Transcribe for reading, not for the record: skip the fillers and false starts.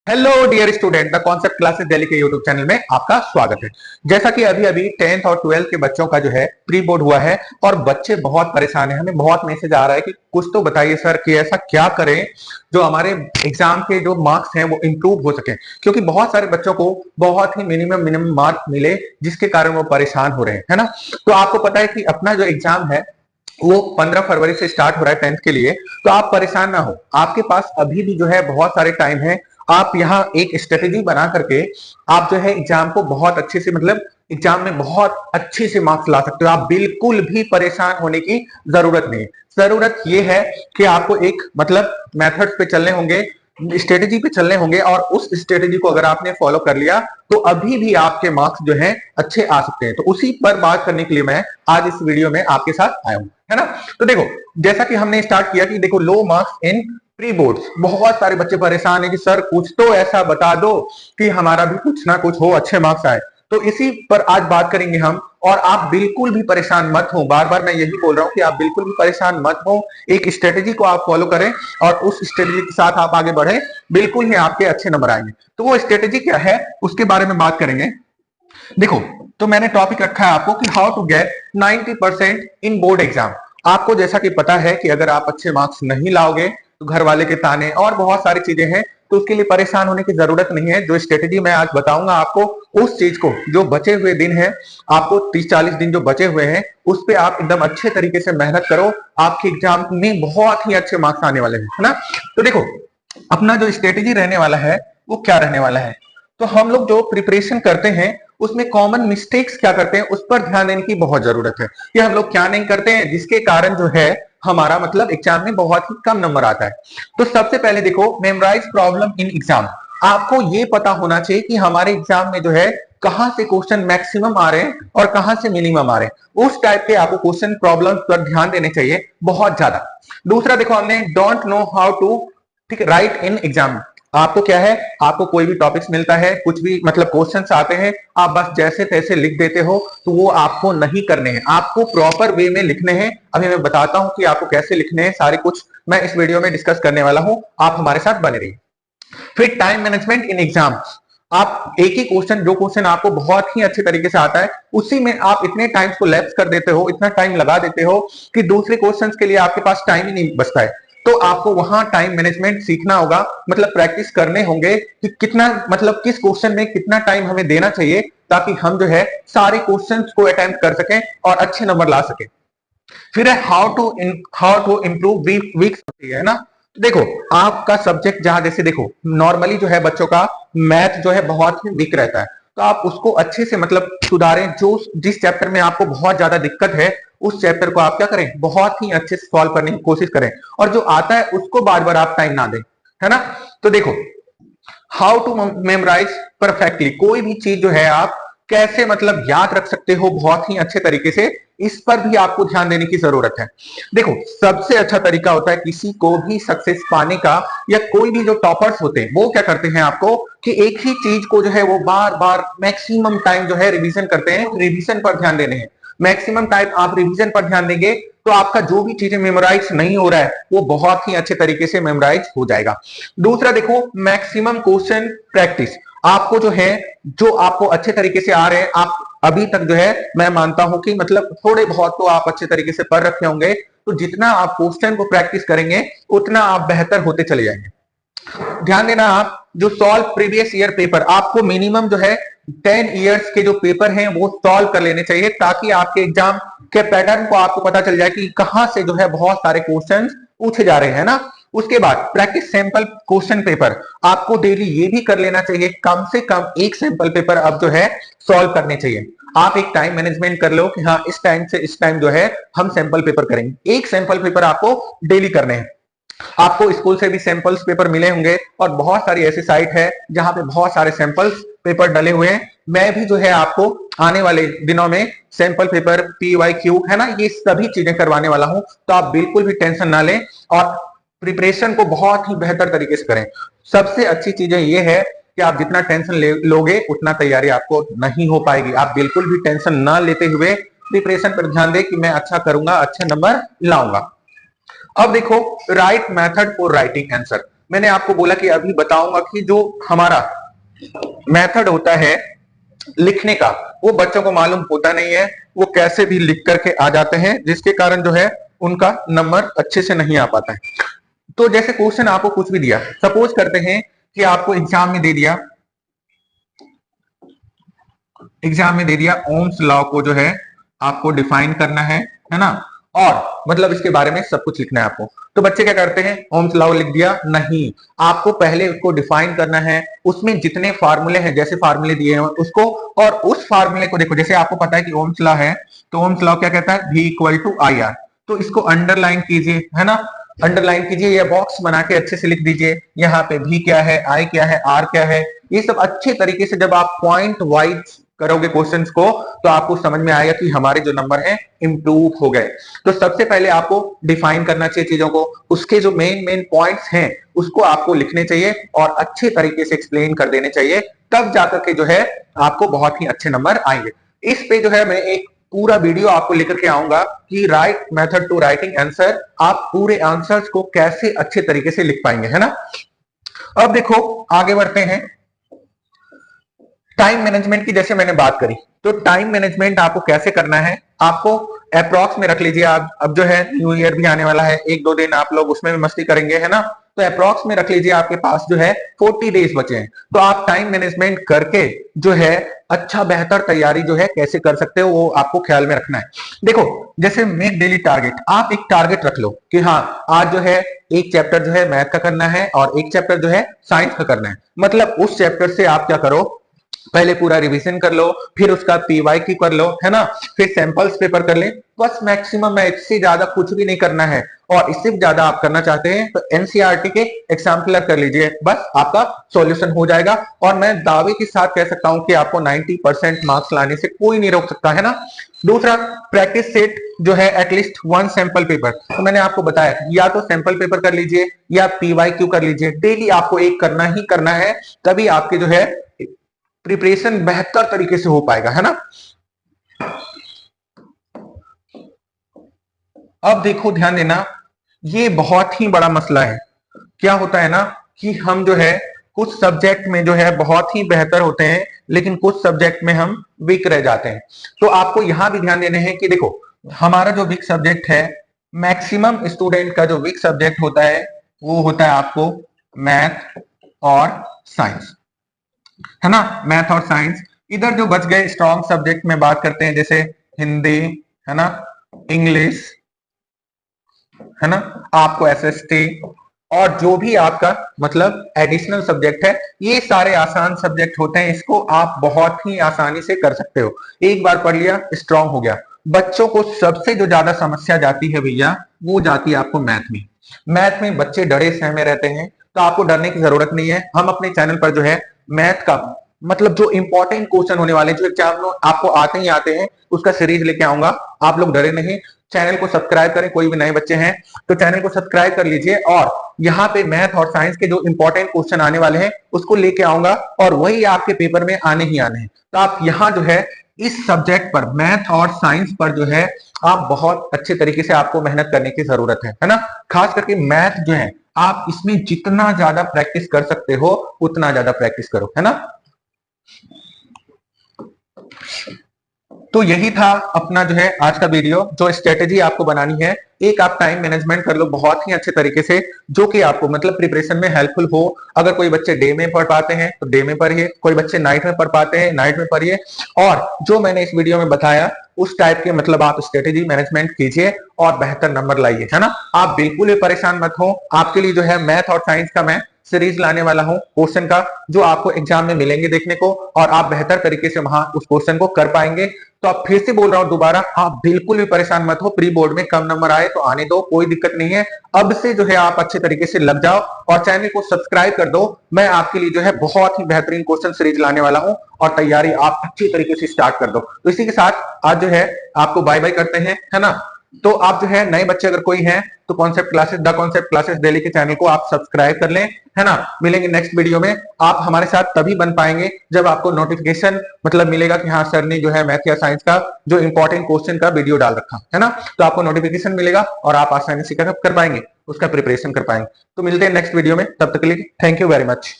Hello dear student, the concept classes Delhi के YouTube channel में आपका स्वागत है। जैसा कि अभी अभी 10th और 12th के बच्चों का जो है प्री बोर्ड हुआ है और बच्चे बहुत परेशान हैं। हमें बहुत मैसेज आ रहा है कि कुछ तो बताइए सर कि ऐसा क्या करें जो हमारे एग्जाम के जो मार्क्स हैं वो इंप्रूव हो सके, क्योंकि बहुत सारे बच्चों को बहुत ही मिनिमम मिनिमम मार्क्स मिले जिसके कारण वो परेशान हो रहे हैं, है ना। तो आपको पता है कि अपना जो एग्जाम है वो 15 फरवरी से स्टार्ट हो रहा है 10th के लिए। तो आप परेशान ना हो, आपके पास अभी भी जो है बहुत सारे टाइम है। आप यहाँ एक स्ट्रेटेजी बना करके आप जो है एग्जाम को बहुत अच्छे से मतलब एग्जाम में बहुत अच्छे से मार्क्स ला सकते हो। आप बिल्कुल भी परेशान होने की जरूरत नहीं है। जरूरत यह है कि आपको एक मतलब मेथड्स पे चलने होंगे, स्ट्रेटेजी पे चलने होंगे, और उस स्ट्रेटेजी को अगर आपने फॉलो कर लिया तो अभी भी आपके मार्क्स जो है अच्छे आ सकते हैं। तो उसी पर बात करने के लिए मैं आज इस वीडियो में आपके साथ आया हूं, है ना। तो देखो, जैसा कि हमने स्टार्ट किया कि देखो लो मार्क्स इन प्री बोर्ड्स, बहुत सारे बच्चे परेशान है कि सर कुछ तो ऐसा बता दो कि हमारा भी कुछ ना कुछ हो, अच्छे मार्क्स आए। तो इसी पर आज बात करेंगे हम। और आप बिल्कुल भी परेशान मत हो, बार बार मैं यही बोल रहा हूं कि आप बिल्कुल भी परेशान मत हो। एक स्ट्रेटेजी को आप फॉलो करें और उस स्ट्रेटेजी के साथ आप आगे बढ़े, बिल्कुल ही आपके अच्छे नंबर आएंगे। तो वो स्ट्रेटेजी क्या है उसके बारे में बात करेंगे। देखो, तो मैंने टॉपिक रखा है आपको कि how to get 90% in board exam. आपको जैसा कि पता है कि अगर आप अच्छे मार्क्स नहीं लाओगे तो घर वाले के ताने और बहुत सारी चीजें हैं, तो उसके लिए परेशान होने की जरूरत नहीं है। जो स्ट्रेटेजी मैं आज बताऊंगा आपको, उस चीज को, जो बचे हुए दिन है, आपको 30-40 दिन जो बचे हुए हैं उस पर आप एकदम अच्छे तरीके से मेहनत करो। आपके एग्जाम में बहुत ही अच्छे मार्क्स आने वाले हैं, है ना। तो देखो, अपना जो स्ट्रेटेजी रहने वाला है वो क्या रहने वाला है। तो हम लोग जो प्रिपरेशन करते हैं उसमें कॉमन मिस्टेक्स क्या करते हैं उस पर ध्यान देने की बहुत जरूरत है कि हम लोग क्या नहीं करते हैं जिसके कारण जो है हमारा मतलब एग्जाम में बहुत ही कम नंबर आता है। तो सबसे पहले देखो, मेमोराइज प्रॉब्लम इन एग्जाम। आपको ये पता होना चाहिए कि हमारे एग्जाम में जो है कहां से क्वेश्चन मैक्सिमम आ रहे हैं और कहां से मिनिमम आ रहे हैं। उस टाइप के आपको क्वेश्चन प्रॉब्लम पर ध्यान देने चाहिए बहुत ज्यादा। दूसरा देखो, हमने डोंट नो हाउ टू, ठीक है, राइट इन एग्जाम। आपको क्या है, आपको कोई भी टॉपिक्स मिलता है, कुछ भी मतलब क्वेश्चंस आते हैं, आप बस जैसे तैसे लिख देते हो, तो वो आपको नहीं करने हैं। आपको प्रॉपर वे में लिखने हैं। अभी मैं बताता हूं कि आपको कैसे लिखने हैं, सारे कुछ मैं इस वीडियो में डिस्कस करने वाला हूं। आप हमारे साथ बने रहिए। फिर टाइम मैनेजमेंट इन एग्जाम। आप एक ही क्वेश्चन, जो क्वेश्चन आपको बहुत ही अच्छे तरीके से आता है, उसी में आप इतने टाइम्स को लैप्स कर देते हो, इतना टाइम लगा देते हो कि दूसरे क्वेश्चंस के लिए आपके पास टाइम ही नहीं बचता है। तो आपको वहां टाइम मैनेजमेंट सीखना होगा, मतलब प्रैक्टिस करने होंगे कि कितना मतलब किस क्वेश्चन में कितना टाइम हमें देना चाहिए, ताकि हम जो है सारे क्वेश्चंस को अटेम्प्ट कर सकें और अच्छे नंबर ला सकें। फिर है हाउ टू इम्प्रूव वीक, है ना। तो देखो, आपका सब्जेक्ट जहां जैसे देखो नॉर्मली जो है बच्चों का मैथ जो है बहुत ही वीक रहता है, तो आप उसको अच्छे से मतलब सुधारें। जो जिस चैप्टर में आपको बहुत ज्यादा दिक्कत है उस चैप्टर को आप क्या करें, बहुत ही अच्छे से सॉल्व करने की कोशिश करें, और जो आता है उसको बार बार आप टाइम ना दें, है ना। तो देखो, हाउ टू मेमोराइज परफेक्टली, कोई भी चीज जो है आप कैसे मतलब याद रख सकते हो बहुत ही अच्छे तरीके से, इस पर भी आपको ध्यान देने की जरूरत है। देखो, सबसे अच्छा तरीका होता है किसी को भी सक्सेस पाने का, या कोई भी जो टॉपर्स होते हैं वो क्या करते हैं आपको कि एक ही चीज को जो है वो बार बार मैक्सिमम टाइम जो है रिवीजन करते हैं। रिवीजन पर ध्यान देने हैं, मैक्सिमम टाइम आप रिवीजन पर ध्यान देंगे तो आपका जो भी चीजें मेमोराइज नहीं हो रहा है वो बहुत ही अच्छे तरीके से मेमोराइज हो जाएगा। दूसरा देखो, मैक्सिमम क्वेश्चन प्रैक्टिस। आपको जो है, जो आपको अच्छे तरीके से आ रहे हैं, आप अभी तक जो है मैं मानता हूं कि मतलब थोड़े बहुत तो आप अच्छे तरीके से पढ़ रखे होंगे, तो जितना आप क्वेश्चन को प्रैक्टिस करेंगे उतना आप बेहतर होते चले जाएंगे। ध्यान देना, आप जो सॉल्व प्रीवियस ईयर पेपर, आपको मिनिमम जो है 10 इयर्स के जो पेपर हैं वो सॉल्व कर लेने चाहिए, ताकि आपके एग्जाम के पैटर्न को आपको पता चल जाए कि कहां से जो है बहुत सारे क्वेश्चन पूछे जा रहे हैं ना। उसके बाद प्रैक्टिस सैंपल क्वेश्चन पेपर, आपको डेली ये भी कर लेना चाहिए, कम से कम एक सैंपल पेपर अब जो है सॉल्व करने चाहिए। आप एक टाइम मैनेजमेंट कर लो कि हाँ इस टाइम से इस टाइम जो है हम सैंपल पेपर करेंगे। एक सैंपल पेपर आपको डेली करने हैं। आपको स्कूल से भी सैंपल्स पेपर मिले होंगे, और बहुत सारी ऐसी साइट है जहां पे बहुत सारे सैंपल्स पेपर डले हुए हैं। मैं भी जो है आपको आने वाले दिनों में सैंपल पेपर, PYQ, है ना, ये सभी चीजें करवाने वाला हूं। तो आप बिल्कुल भी टेंशन ना लें और प्रिपरेशन को बहुत ही बेहतर तरीके से करें। सबसे अच्छी चीजें ये है कि आप जितना टेंशन लोगे उतना तैयारी आपको नहीं हो पाएगी। आप बिल्कुल भी टेंशन ना लेते हुए प्रिपरेशन पर ध्यान दें कि मैं अच्छा करूंगा, अच्छे नंबर लाऊंगा। अब देखो, right method for writing answer. मैंने आपको बोला कि अभी बताऊंगा कि जो हमारा मेथड होता है लिखने का, वो बच्चों को मालूम होता नहीं है, वो कैसे भी लिख करके आ जाते हैं, जिसके कारण जो है उनका नंबर अच्छे से नहीं आ पाता है। तो जैसे क्वेश्चन आपको कुछ भी दिया, सपोज करते हैं कि आपको एग्जाम में दे दिया ओम्स लॉ को जो है आपको डिफाइन करना है ना, और मतलब इसके बारे में सब कुछ लिखना है आपको। तो बच्चे क्या करते हैं, ओम्स लॉ लिख दिया, नहीं, आपको पहले उसको डिफाइन करना है, उसमें जितने फार्मूले हैं, जैसे फार्मूले दिए हैं उसको, और उस फार्मूले को देखो, जैसे आपको पता है कि ओम्स लॉ है, तो ओम्स लॉ क्या कहता है, V equal to I R. तो इसको अंडरलाइन कीजिए, है ना, अंडरलाइन कीजिए या बॉक्स बना के अच्छे से लिख दीजिए, यहाँ पे V क्या है, I क्या है, R क्या है, ये सब अच्छे तरीके से जब आप पॉइंट वाइज करोगे क्वेश्चंस को, तो आपको समझ में आएगा कि हमारे जो नंबर हैं इंप्रूव हो गए। तो सबसे पहले आपको डिफाइन करना चाहिए चीजों को, उसके जो मेन पॉइंट्स हैं उसको आपको लिखने चाहिए और अच्छे तरीके से एक्सप्लेन कर देने चाहिए, तब जाकर के जो है आपको बहुत ही अच्छे नंबर आएंगे। इस पे जो है मैं एक पूरा वीडियो आपको लेकर के आऊंगा कि right method to writing answer, आप पूरे आंसर्स को कैसे अच्छे तरीके से लिख पाएंगे, है ना। अब देखो आगे बढ़ते हैं, टाइम मैनेजमेंट की जैसे मैंने बात करी, तो टाइम मैनेजमेंट आपको कैसे करना है, आपको अप्रॉक्स में रख लीजिए। आप अब जो है न्यू ईयर भी आने वाला है, एक दो दिन आप लोग उसमें भी मस्ती करेंगे, है ना, तो अप्रॉक्स में रख लीजिए आपके पास जो है 40 डेज बचे हैं। तो आप टाइम मैनेजमेंट करके जो है अच्छा बेहतर तैयारी जो है कैसे कर सकते हो, वो आपको ख्याल में रखना है। देखो जैसे मेक डेली टारगेट, आप एक टारगेट रख लो कि हाँ आज जो है एक चैप्टर जो है मैथ का करना है और एक चैप्टर जो है साइंस का करना है। मतलब उस चैप्टर से आप क्या करो, पहले पूरा रिवीजन कर लो, फिर उसका पीवाईक्यू कर लो, है ना, फिर सैंपल्स पेपर कर ले, बस मैक्सिमम है, इससे ज्यादा कुछ भी नहीं करना है। और इससे ज्यादा आप करना चाहते हैं तो एनसीईआरटी के एग्जाम क्लियर कर लीजिए, बस आपका सॉल्यूशन हो जाएगा। और मैं दावे के साथ कह सकता हूं कि आपको 90% मार्क्स लाने से कोई नहीं रोक सकता, है ना। दूसरा, प्रैक्टिस सेट जो है एटलीस्ट 1 सैंपल पेपर, तो मैंने आपको बताया या तो सैंपल पेपर कर लीजिए या पीवाईक्यू कर लीजिए, डेली आपको एक करना ही करना है, तभी आपके जो है प्रिपरेशन बेहतर तरीके से हो पाएगा, है ना। अब देखो ध्यान देना, ये बहुत ही बड़ा मसला है। क्या होता है ना कि हम जो है कुछ सब्जेक्ट में जो है बहुत ही बेहतर होते हैं, लेकिन कुछ सब्जेक्ट में हम वीक रह जाते हैं। तो आपको यहां भी ध्यान देने हैं कि देखो हमारा जो वीक सब्जेक्ट है, मैक्सिमम स्टूडेंट का जो वीक सब्जेक्ट होता है वो होता है आपको मैथ और साइंस, है ना, मैथ और साइंस। इधर जो बच गए स्ट्रॉन्ग सब्जेक्ट में बात करते हैं, जैसे हिंदी, है ना, इंग्लिश, है ना, आपको एसएसटी, और जो भी आपका मतलब एडिशनल सब्जेक्ट है, ये सारे आसान सब्जेक्ट होते हैं, इसको आप बहुत ही आसानी से कर सकते हो। एक बार पढ़ लिया, स्ट्रॉन्ग हो गया। बच्चों को सबसे जो ज्यादा समस्या जाती है भैया, वो जाती है आपको मैथ में। मैथ में बच्चे डरे सहमे रहते हैं, तो आपको डरने की जरूरत नहीं है। हम अपने चैनल पर जो है मैथ का मतलब जो इंपॉर्टेंट क्वेश्चन होने वाले, जो एग्जाम आपको आते ही आते हैं, उसका सीरीज लेके आऊंगा। आप लोग डरे नहीं, चैनल को सब्सक्राइब करें, कोई भी नए बच्चे हैं तो चैनल को सब्सक्राइब कर लीजिए, और यहाँ पे मैथ और साइंस के जो इंपॉर्टेंट क्वेश्चन आने वाले हैं उसको लेके आऊंगा, और वही आपके पेपर में आने ही आने हैं। तो आप यहाँ जो है इस सब्जेक्ट पर, मैथ और साइंस पर जो है आप बहुत अच्छे तरीके से आपको मेहनत करने की जरूरत है ना। खास करके मैथ जो है, आप इसमें जितना ज्यादा प्रैक्टिस कर सकते हो उतना ज्यादा प्रैक्टिस करो, है ना। तो यही था अपना जो है आज का वीडियो। जो स्ट्रेटेजी आपको बनानी है, एक आप टाइम मैनेजमेंट कर लो बहुत ही अच्छे तरीके से, जो कि आपको मतलब प्रिपरेशन में हेल्पफुल हो। अगर कोई बच्चे डे में पढ़ पाते हैं तो डे में पढ़िए, कोई बच्चे नाइट में पढ़ पाते हैं नाइट में पढ़िए, और जो मैंने इस वीडियो में बताया उस टाइप के मतलब आप स्ट्रेटेजी मैनेजमेंट कीजिए और बेहतर नंबर लाइए, है ना। आप बिल्कुल भी परेशान मत हो, आपके लिए जो है मैथ और साइंस का मैं सीरीज लाने वाला हूं क्वेश्चन का, जो आपको एग्जाम में मिलेंगे देखने को, और आप बेहतर तरीके से वहां उस क्वेश्चन को कर पाएंगे। तो आप फिर से बोल रहा हूं दोबारा, आप बिल्कुल भी परेशान मत हो, प्री बोर्ड में कम नंबर आए तो आने दो, कोई दिक्कत नहीं है। अब से जो है आप अच्छे तरीके से लग जाओ और चैनल को सब्सक्राइब कर दो। मैं आपके लिए जो है बहुत ही बेहतरीन क्वेश्चन सीरीज लाने वाला हूं, और तैयारी आप अच्छी तरीके से स्टार्ट कर दो। तो इसी के साथ आज जो है आपको बाय बाय करते हैं, है ना। तो आप जो है नए बच्चे अगर कोई हैं तो concept classes, the concept classes Delhi के चैनल को आप सब्सक्राइब कर लें, है ना। मिलेंगे नेक्स्ट वीडियो में। आप हमारे साथ तभी बन पाएंगे जब आपको नोटिफिकेशन मतलब मिलेगा कि हाँ सर ने जो है मैथ या साइंस का जो इंपॉर्टेंट क्वेश्चन का वीडियो डाल रखा है ना, तो आपको नोटिफिकेशन मिलेगा और आप आसानी से कर पाएंगे। उसका प्रिपरेशन कर पाएंगे। तो मिलते हैं नेक्स्ट वीडियो में, तब तक के लिए थैंक यू वेरी मच।